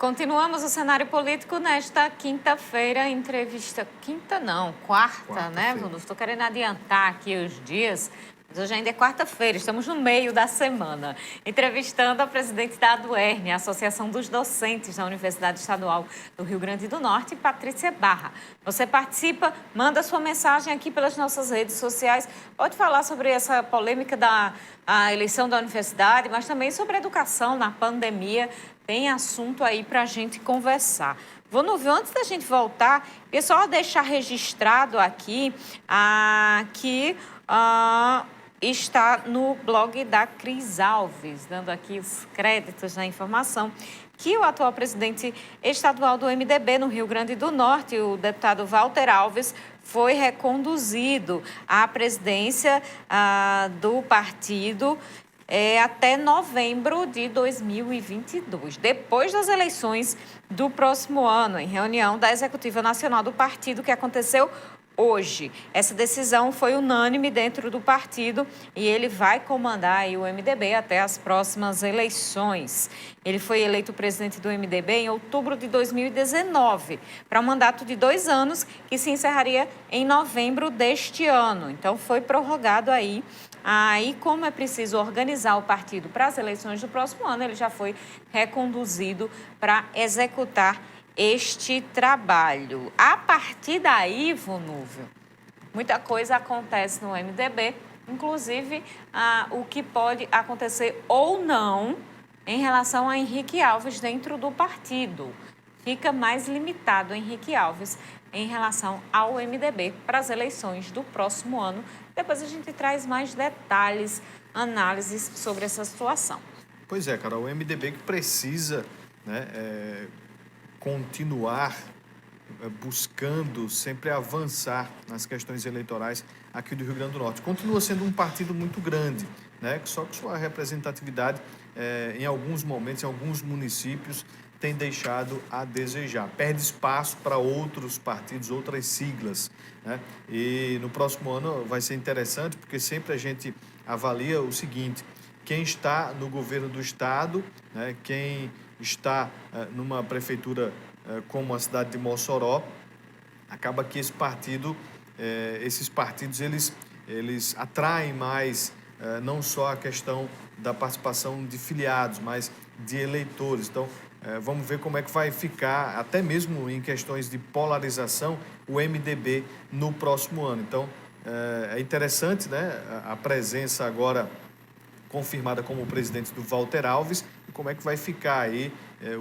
Continuamos o cenário político nesta quinta-feira, entrevista... Quinta não, quarta, né, Bruno? Estou querendo adiantar aqui os dias, mas hoje ainda é quarta-feira, estamos no meio da semana. Entrevistando a presidente da ADUERN, a Associação dos Docentes da Universidade Estadual do Rio Grande do Norte, Patrícia Barra. Você participa, manda sua mensagem aqui pelas nossas redes sociais. Pode falar sobre essa polêmica da eleição da universidade, mas também sobre a educação na pandemia. Tem assunto aí para a gente conversar. Antes da gente voltar, queria só deixar registrado aqui que está no blog da Cris Alves, dando aqui os créditos da informação, que o atual presidente estadual do MDB no Rio Grande do Norte, o deputado Walter Alves, foi reconduzido à presidência do partido até novembro de 2022, depois das eleições do próximo ano, em reunião da Executiva Nacional do partido, que aconteceu hoje. Essa decisão foi unânime dentro do partido e ele vai comandar aí o MDB até as próximas eleições. Ele foi eleito presidente do MDB em outubro de 2019, para um mandato de 2 anos, que se encerraria em novembro deste ano. Então, foi prorrogado aí. Aí, como é preciso organizar o partido para as eleições do próximo ano, ele já foi reconduzido para executar este trabalho. A partir daí, Vonúvio, muita coisa acontece no MDB, inclusive o que pode acontecer ou não em relação a Henrique Alves dentro do partido. Fica mais limitado Henrique Alves em relação ao MDB para as eleições do próximo ano. Depois a gente traz mais detalhes, análises sobre essa situação. Pois é, Carol, o MDB que precisa, continuar buscando sempre avançar nas questões eleitorais aqui do Rio Grande do Norte. Continua sendo um partido muito grande, só que sua representatividade em alguns momentos, em alguns municípios, tem deixado a desejar. Perde espaço para outros partidos, outras siglas. E no próximo ano vai ser interessante, porque sempre a gente avalia o seguinte: quem está no governo do estado, quem está numa prefeitura como a cidade de Mossoró, acaba que esses partidos eles atraem mais não só a questão da participação de filiados, mas de eleitores. Então, vamos ver como é que vai ficar, até mesmo em questões de polarização, o MDB no próximo ano. Então, é interessante, a presença agora confirmada como presidente do Walter Alves, e como é que vai ficar aí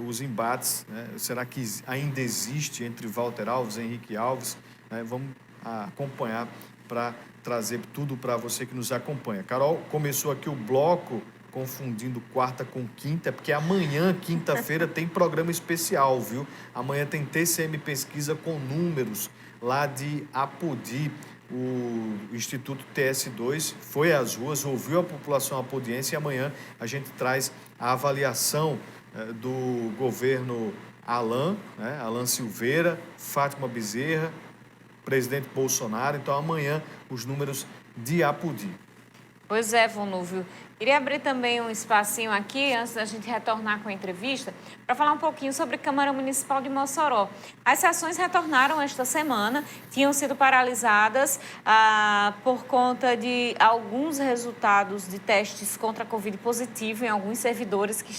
os embates, Será que ainda existe entre Walter Alves e Henrique Alves? Vamos acompanhar para trazer tudo para você que nos acompanha. Carol, começou aqui o bloco confundindo quarta com quinta, porque amanhã, quinta-feira, tem programa especial, viu? Amanhã tem TCM Pesquisa com números lá de Apodi. O Instituto TS2 foi às ruas, ouviu a população apodiense, e amanhã a gente traz a avaliação do governo Alan Silveira, Fátima Bezerra, presidente Bolsonaro. Então, amanhã, os números de Apodi. Pois é, Vonúvio. Queria abrir também um espacinho aqui, antes da gente retornar com a entrevista, para falar um pouquinho sobre a Câmara Municipal de Mossoró. As sessões retornaram esta semana, tinham sido paralisadas por conta de alguns resultados de testes contra a Covid positivo em alguns servidores que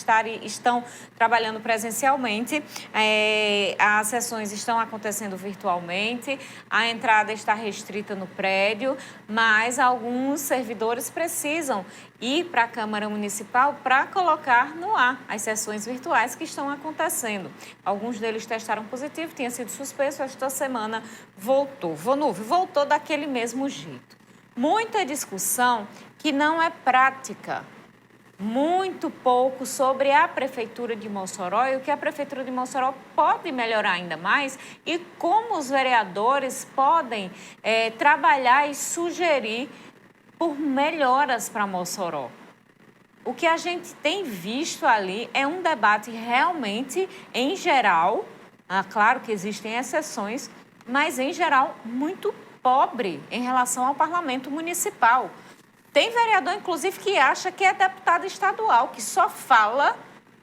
estão trabalhando presencialmente. As sessões estão acontecendo virtualmente, a entrada está restrita no prédio, mas alguns servidores precisam ir para a Câmara Municipal para colocar no ar as sessões virtuais que estão acontecendo. Alguns deles testaram positivo, tinha sido suspenso, esta semana voltou. Vonúvio, voltou daquele mesmo jeito. Muita discussão que não é prática. Muito pouco sobre a Prefeitura de Mossoró e o que a Prefeitura de Mossoró pode melhorar ainda mais e como os vereadores podem trabalhar e sugerir por melhoras para Mossoró. O que a gente tem visto ali é um debate realmente, em geral, claro que existem exceções, mas em geral muito pobre em relação ao parlamento municipal. Tem vereador, inclusive, que acha que é deputado estadual, que só fala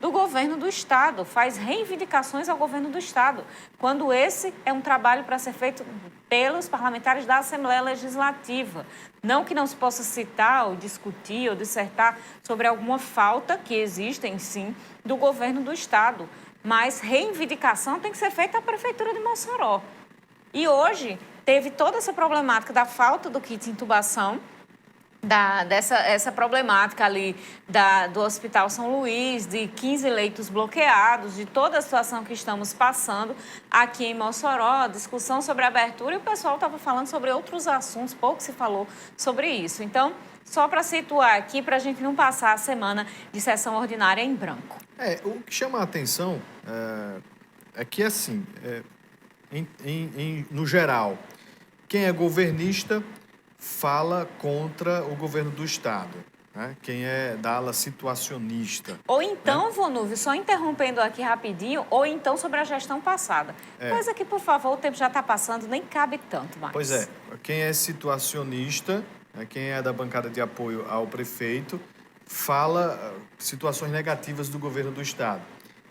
do governo do Estado, faz reivindicações ao governo do Estado, quando esse é um trabalho para ser feito pelos parlamentares da Assembleia Legislativa. Não que não se possa citar ou discutir ou dissertar sobre alguma falta que existem, sim, do governo do Estado, mas reivindicação tem que ser feita à Prefeitura de Mossoró. E hoje teve toda essa problemática da falta do kit de intubação, essa problemática ali do Hospital São Luís, de 15 leitos bloqueados, de toda a situação que estamos passando aqui em Mossoró, discussão sobre a abertura, e o pessoal estava falando sobre outros assuntos, pouco se falou sobre isso. Então, só para situar aqui, para a gente não passar a semana de sessão ordinária em branco. O que chama a atenção é que, assim, no geral, quem é governista fala contra o governo do Estado, né? Quem é da ala situacionista. Ou então, Vonúvio, só interrompendo aqui rapidinho, ou então sobre a gestão passada. Coisa que, por favor, o tempo já está passando, nem cabe tanto mais. Pois é, quem é situacionista, quem é da bancada de apoio ao prefeito, fala situações negativas do governo do Estado.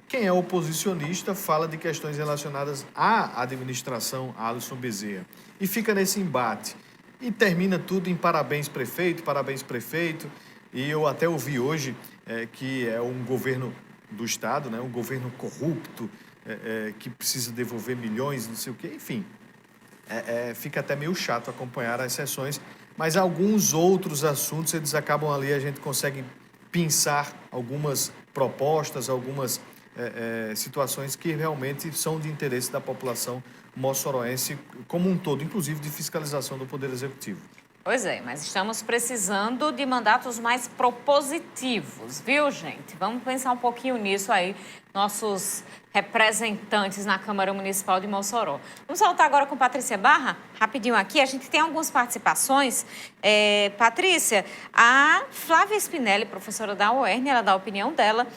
Quem é oposicionista fala de questões relacionadas à administração Alisson Bezerra. E fica nesse embate. E termina tudo em parabéns, prefeito. E eu até ouvi hoje que é um governo do Estado, né? Um governo corrupto, que precisa devolver milhões, não sei o quê. Enfim, fica até meio chato acompanhar as sessões. Mas alguns outros assuntos, eles acabam ali, a gente consegue pensar algumas propostas, algumas situações que realmente são de interesse da população moçoroense como um todo, inclusive de fiscalização do Poder Executivo. Pois é, mas estamos precisando de mandatos mais propositivos, viu, gente? Vamos pensar um pouquinho nisso aí, nossos representantes na Câmara Municipal de Mossoró. Vamos voltar agora com Patrícia Barra, rapidinho aqui. A gente tem algumas participações. Patrícia, a Flávia Spinelli, professora da UERN, ela dá a opinião dela,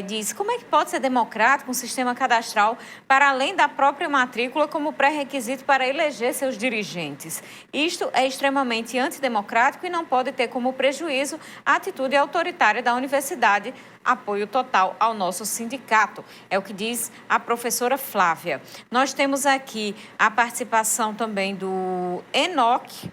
diz como é que pode ser democrático um sistema cadastral para além da própria matrícula como pré-requisito para eleger seus dirigentes. Isto é extremamente antidemocrático e não pode ter como prejuízo a atitude autoritária da universidade. Apoio total ao nosso sindicato, é o que diz a professora Flávia. Nós temos aqui a participação também do Enoque,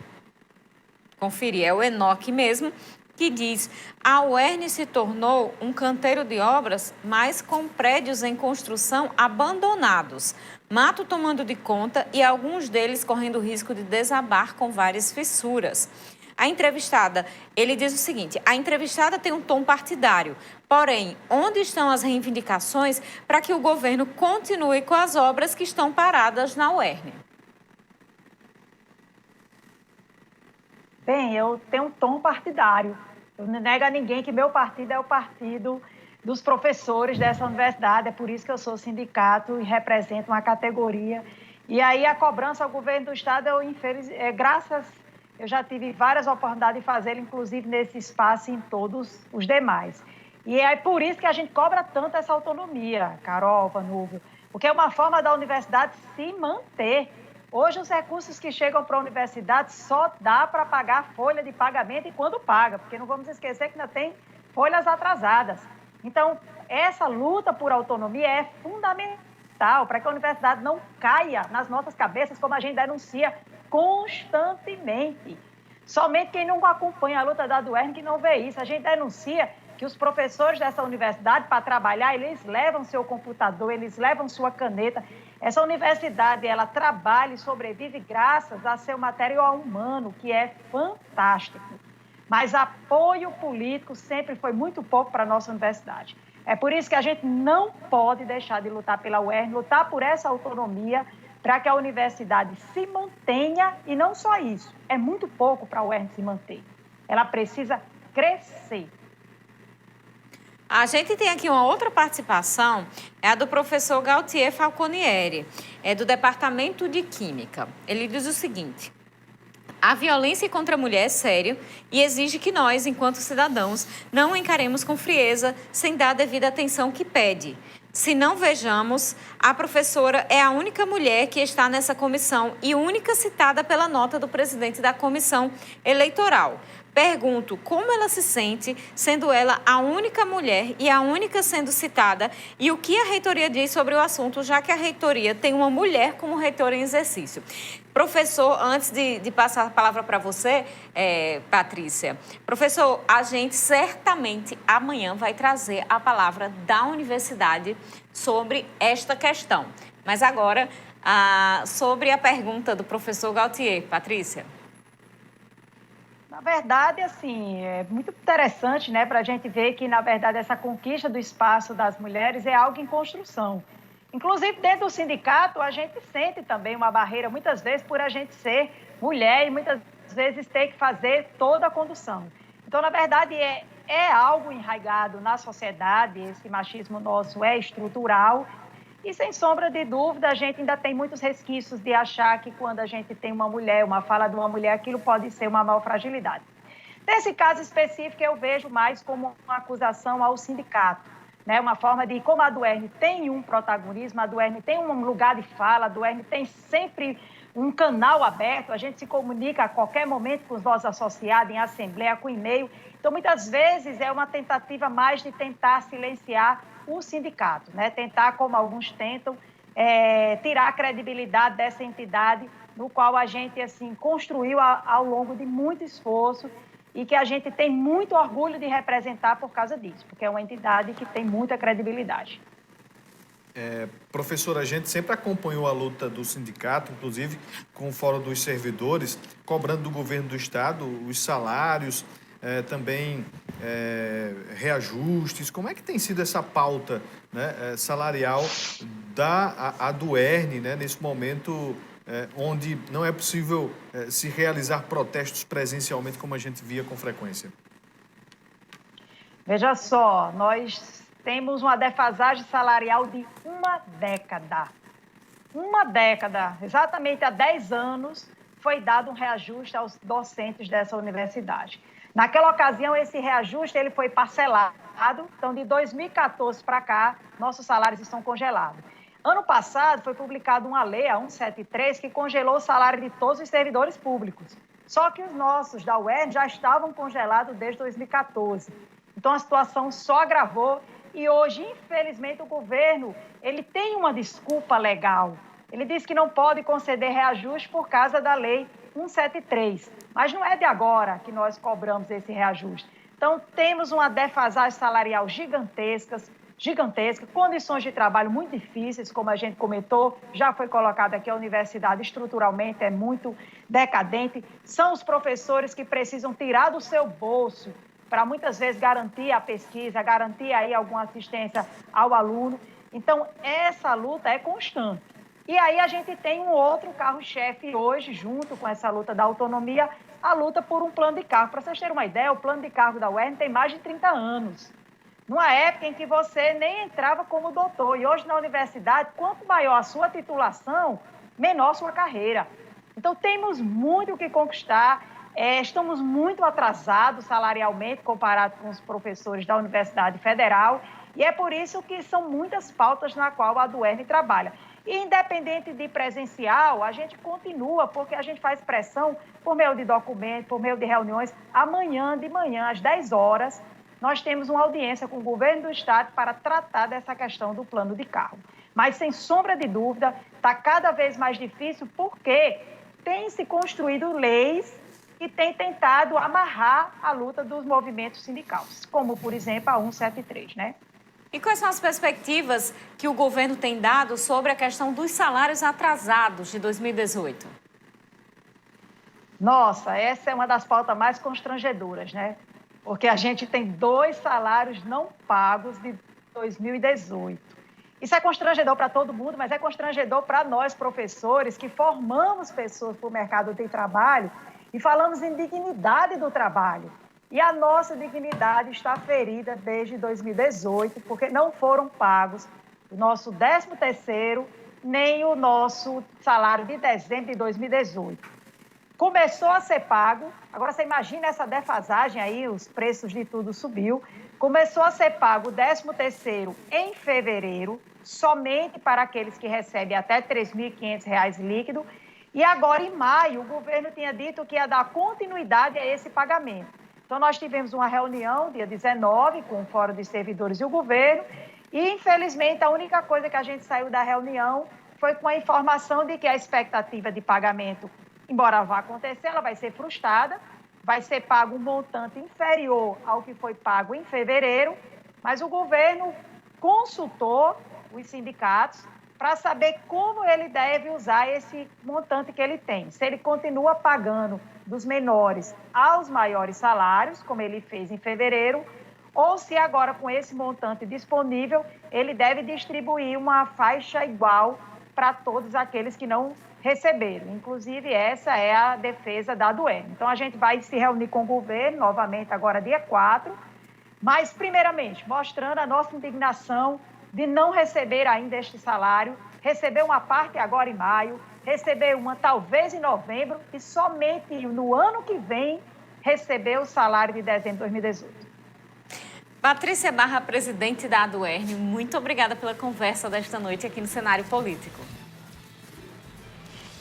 conferir, é o Enoque mesmo, que diz: a UERN se tornou um canteiro de obras, mas com prédios em construção abandonados, mato tomando de conta e alguns deles correndo risco de desabar com várias fissuras. A entrevistada, ele diz o seguinte: a entrevistada tem um tom partidário, porém, onde estão as reivindicações para que o governo continue com as obras que estão paradas na UERN? Bem, eu tenho um tom partidário. Eu não nego a ninguém que meu partido é o partido dos professores dessa universidade, é por isso que eu sou sindicato e represento uma categoria. E aí a cobrança ao governo do Estado, eu já tive várias oportunidades de fazê-lo, inclusive nesse espaço e em todos os demais. E é por isso que a gente cobra tanto essa autonomia, Carol, Vanúvio, porque é uma forma da universidade se manter. Hoje, os recursos que chegam para a universidade só dá para pagar a folha de pagamento e quando paga, porque não vamos esquecer que ainda tem folhas atrasadas. Então, essa luta por autonomia é fundamental para que a universidade não caia nas nossas cabeças, como a gente denuncia constantemente. Somente quem não acompanha a luta da UERN que não vê isso. A gente denuncia que os professores dessa universidade, para trabalhar, eles levam seu computador, eles levam sua caneta. Essa universidade, ela trabalha e sobrevive graças a seu material humano, que é fantástico. Mas apoio político sempre foi muito pouco para a nossa universidade. É por isso que a gente não pode deixar de lutar pela UERN, lutar por essa autonomia, para que a universidade se mantenha, e não só isso, é muito pouco para a UERN se manter. Ela precisa crescer. A gente tem aqui uma outra participação, é a do professor Gautier Falconieri, do Departamento de Química. Ele diz o seguinte: a violência contra a mulher é séria e exige que nós, enquanto cidadãos, não encaremos com frieza, sem dar a devida atenção que pede. Se não vejamos, a professora é a única mulher que está nessa comissão e única citada pela nota do presidente da comissão eleitoral. Pergunto como ela se sente, sendo ela a única mulher e a única sendo citada, e o que a reitoria diz sobre o assunto, já que a reitoria tem uma mulher como reitora em exercício. Professor, antes de passar a palavra para você, Patrícia, professor, a gente certamente amanhã vai trazer a palavra da universidade sobre esta questão. Mas agora, sobre a pergunta do professor Gautier. Patrícia. Na verdade, assim, é muito interessante, né, para a gente ver que, na verdade, essa conquista do espaço das mulheres é algo em construção. Inclusive, dentro do sindicato, a gente sente também uma barreira, muitas vezes, por a gente ser mulher e muitas vezes ter que fazer toda a condução. Então, na verdade, é algo enraizado na sociedade, esse machismo nosso é estrutural. E, sem sombra de dúvida, a gente ainda tem muitos resquícios de achar que quando a gente tem uma mulher, uma fala de uma mulher, aquilo pode ser uma maior fragilidade. Nesse caso específico, eu vejo mais como uma acusação ao sindicato, né? Uma forma de, como a Duerne tem um protagonismo, a Duerne tem um lugar de fala, a Duerne tem sempre um canal aberto, a gente se comunica a qualquer momento com os nossos associados, em assembleia, com e-mail. Então, muitas vezes, é uma tentativa mais de tentar silenciar o sindicato, né? Tentar, como alguns tentam, tirar a credibilidade dessa entidade, no qual a gente assim construiu ao longo de muito esforço e que a gente tem muito orgulho de representar por causa disso, porque é uma entidade que tem muita credibilidade. Professora, a gente sempre acompanhou a luta do sindicato, inclusive com o Fórum dos Servidores, cobrando do governo do Estado os salários, também reajustes. Como é que tem sido essa pauta, né, salarial da Duerne, né, nesse momento onde não é possível se realizar protestos presencialmente como a gente via com frequência? Veja só, nós temos uma defasagem salarial de uma década. Uma década, exatamente há 10 anos, foi dado um reajuste aos docentes dessa universidade. Naquela ocasião, esse reajuste ele foi parcelado, então de 2014 para cá, nossos salários estão congelados. Ano passado, foi publicada uma lei, a 173, que congelou o salário de todos os servidores públicos. Só que os nossos da UERN já estavam congelados desde 2014. Então, a situação só agravou e hoje, infelizmente, o governo ele tem uma desculpa legal. Ele diz que não pode conceder reajuste por causa da lei 173. Mas não é de agora que nós cobramos esse reajuste. Então, temos uma defasagem salarial gigantesca, condições de trabalho muito difíceis, como a gente comentou, já foi colocado aqui, a universidade estruturalmente é muito decadente. São os professores que precisam tirar do seu bolso para muitas vezes garantir a pesquisa, garantir aí alguma assistência ao aluno. Então, essa luta é constante. E aí a gente tem um outro carro-chefe hoje, junto com essa luta da autonomia, a luta por um plano de cargo. Para vocês terem uma ideia, o plano de cargo da UERN tem mais de 30 anos. Numa época em que você nem entrava como doutor. E hoje na universidade, quanto maior a sua titulação, menor a sua carreira. Então, temos muito o que conquistar. Estamos muito atrasados salarialmente comparado com os professores da Universidade Federal e é por isso que são muitas pautas na qual a Duerne trabalha. E independente de presencial, a gente continua, porque a gente faz pressão por meio de documentos, por meio de reuniões. Amanhã de manhã, às 10 horas, nós temos uma audiência com o governo do Estado para tratar dessa questão do plano de cargo. Mas, sem sombra de dúvida, está cada vez mais difícil porque tem se construído leis que tem tentado amarrar a luta dos movimentos sindicais, como, por exemplo, a 173, né? E quais são as perspectivas que o governo tem dado sobre a questão dos salários atrasados de 2018? Nossa, essa é uma das pautas mais constrangedoras, né? Porque a gente tem 2 salários não pagos de 2018. Isso é constrangedor para todo mundo, mas é constrangedor para nós, professores, que formamos pessoas para o mercado de trabalho e falamos em dignidade do trabalho. E a nossa dignidade está ferida desde 2018, porque não foram pagos o nosso 13º, nem o nosso salário de dezembro de 2018. começou a ser pago. Agora você imagina essa defasagem aí, os preços de tudo subiu. Começou a ser pago o 13º em fevereiro, somente para aqueles que recebem até R$ 3.500 líquido. E agora, em maio, o governo tinha dito que ia dar continuidade a esse pagamento. Então, nós tivemos uma reunião, dia 19, com o Fórum de Servidores e o governo, e, infelizmente, a única coisa que a gente saiu da reunião foi com a informação de que a expectativa de pagamento, embora vá acontecer, ela vai ser frustrada, vai ser pago um montante inferior ao que foi pago em fevereiro, mas o governo consultou os sindicatos para saber como ele deve usar esse montante que ele tem. Se ele continua pagando dos menores aos maiores salários, como ele fez em fevereiro, ou se agora, com esse montante disponível, ele deve distribuir uma faixa igual para todos aqueles que não receberam. Inclusive, essa é a defesa da Aduerne. Então, a gente vai se reunir com o governo, novamente, agora dia 4, mas, primeiramente, mostrando a nossa indignação de não receber ainda este salário, receber uma parte agora em maio, receber uma talvez em novembro e somente no ano que vem receber o salário de dezembro de 2018. Patrícia Barra, presidente da Aduerne, muito obrigada pela conversa desta noite aqui no Cenário Político.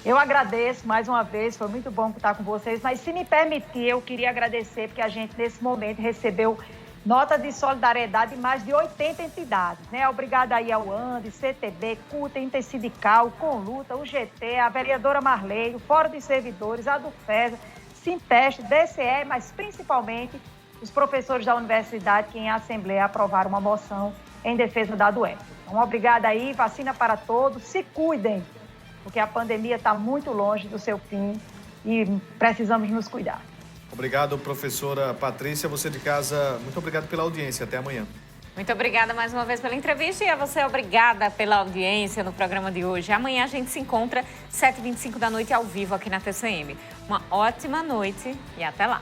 Eu agradeço mais uma vez, foi muito bom estar com vocês, mas se me permitir, eu queria agradecer porque a gente nesse momento recebeu nota de solidariedade de mais de 80 entidades, né? Obrigada aí ao ANDE, CTB, CUTA, Intersindical, Conluta, UGT, a vereadora Marley, o Fórum de Servidores, a Dufesa, Sinteste, DCE, mas principalmente os professores da universidade que em assembleia aprovaram uma moção em defesa da Aduerne. Então, obrigada aí, vacina para todos, se cuidem, porque a pandemia está muito longe do seu fim e precisamos nos cuidar. Obrigado, professora Patrícia. Você de casa, muito obrigado pela audiência. Até amanhã. Muito obrigada mais uma vez pela entrevista e a você obrigada pela audiência no programa de hoje. Amanhã a gente se encontra 7h25 da noite ao vivo aqui na TCM. Uma ótima noite e até lá.